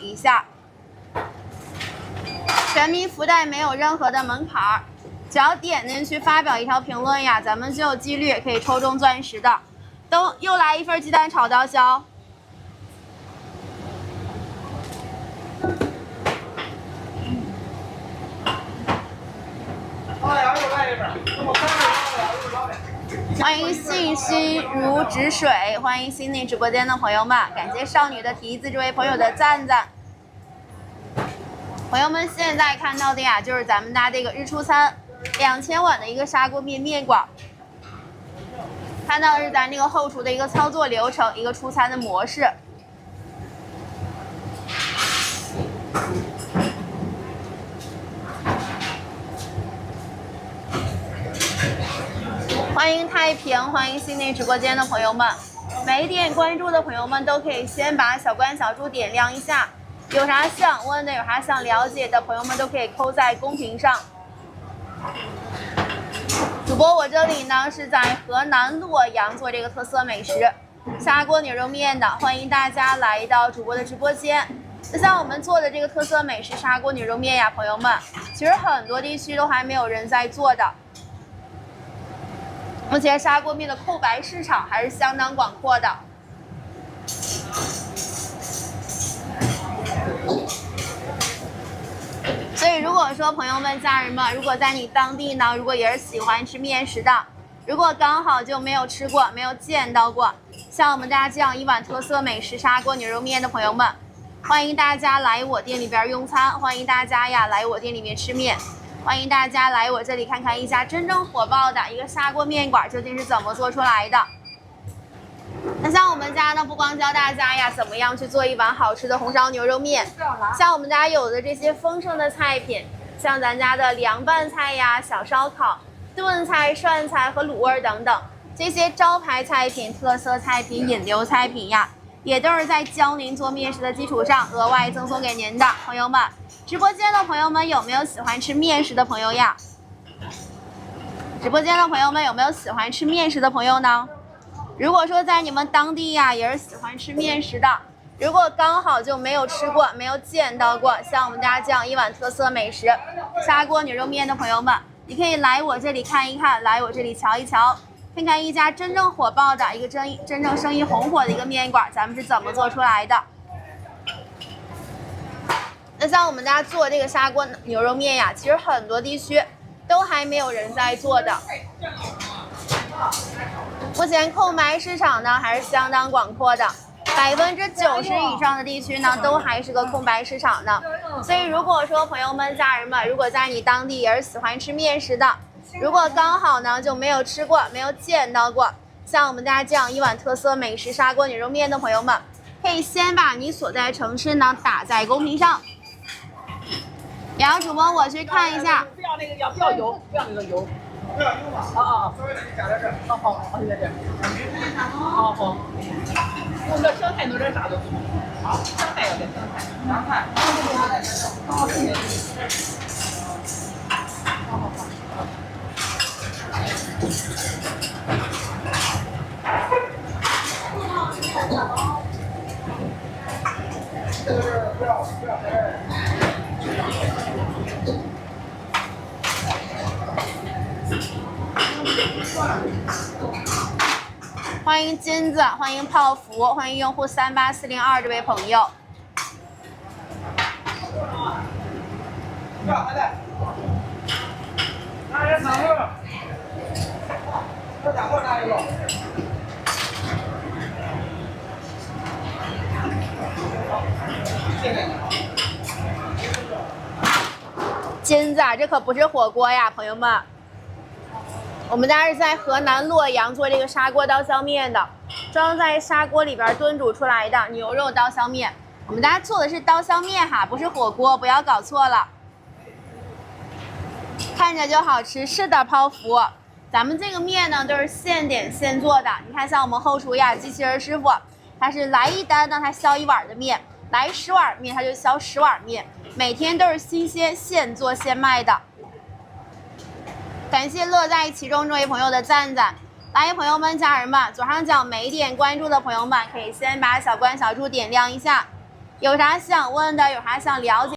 一下。全民福袋没有任何的门槛儿，只要点进去发表一条评论呀，咱们就有几率可以抽中钻石的。又来一份鸡蛋炒刀削。欢迎信息如止水，欢迎新进直播间的朋友们，感谢少女的蹄子这位朋友的赞赞。朋友们现在看到的呀，就是咱们家这个日出餐2000碗的一个砂锅面面馆，看到的是咱这个后厨的一个操作流程，一个出餐的模式。欢迎太平，欢迎新进直播间的朋友们，没点关注的朋友们都可以先把小关小猪点亮一下。有啥想问的，有啥想了解的朋友们都可以扣在公屏上。主播，我这里呢是在河南洛阳做这个特色美食砂锅牛肉面的，欢迎大家来到主播的直播间。就像我们做的这个特色美食砂锅牛肉面呀，朋友们，其实很多地区都还没有人在做的。目前砂锅面的空白市场还是相当广阔的。所以如果说朋友们、家人们，如果在你当地呢，如果也是喜欢吃面食的，如果刚好就没有吃过、没有见到过像我们家这样一碗特色美食砂锅牛肉面的朋友们，欢迎大家来我店里边用餐，欢迎大家呀来我店里面吃面，欢迎大家来我这里看看一家真正火爆的一个砂锅面馆究竟是怎么做出来的。那像我们家呢，不光教大家呀怎么样去做一碗好吃的红烧牛肉面，像我们家有的这些丰盛的菜品，像咱家的凉拌菜呀、小烧烤、炖菜、涮菜和卤味等等，这些招牌菜品、特色菜品、引流菜品呀，也都是在教您做面食的基础上额外赠送给您的。朋友们，直播间的朋友们有没有喜欢吃面食的朋友呀？直播间的朋友们有没有喜欢吃面食的朋友呢？如果说在你们当地呀也是喜欢吃面食的，如果刚好就没有吃过、没有见到过像我们家这样一碗特色美食砂锅牛肉面的朋友们，你可以来我这里看一看，来我这里瞧一瞧，看看一家真正火爆的一个真正生意红火的一个面馆，咱们是怎么做出来的。那像我们家做这个砂锅牛肉面呀，其实很多地区都还没有人在做的。目前空白市场呢还是相当广阔的，90%以上的地区呢都还是个空白市场呢。所以如果说朋友们、家人们，如果在你当地也是喜欢吃面食的，如果刚好呢就没有吃过、没有见到过像我们家这样一碗特色美食砂锅牛肉面的朋友们，可以先把你所在城市呢打在公屏上。然后主播我去看一下。不要那个，不要油，不要那个油。不要油吧？啊，稍微的加点这。好，对对对。好。用个香菜弄点啥都行。好，香菜要点香菜。香菜。好，谢谢。好。这个是不要欢迎金子，欢迎泡芙，欢迎用户38402这位朋友。金子啊，这可不是火锅呀，朋友们。我们家是在河南洛阳做这个砂锅刀削面的，装在砂锅里边炖煮出来的牛肉刀削面。我们家做的是刀削面哈，不是火锅，不要搞错了。看着就好吃，是的，泡芙。咱们这个面呢都是现点现做的。你看，像我们后厨呀，机器人师傅，他是来一单呢，他削1碗的面；来10碗面，他就削10碗面。每天都是新鲜，现做现卖的。感谢乐在其中这位朋友的赞赞。来，朋友们、家人们，左上角没点关注的朋友们，可以先把小关小猪点亮一下。有啥想问的，有啥想了解？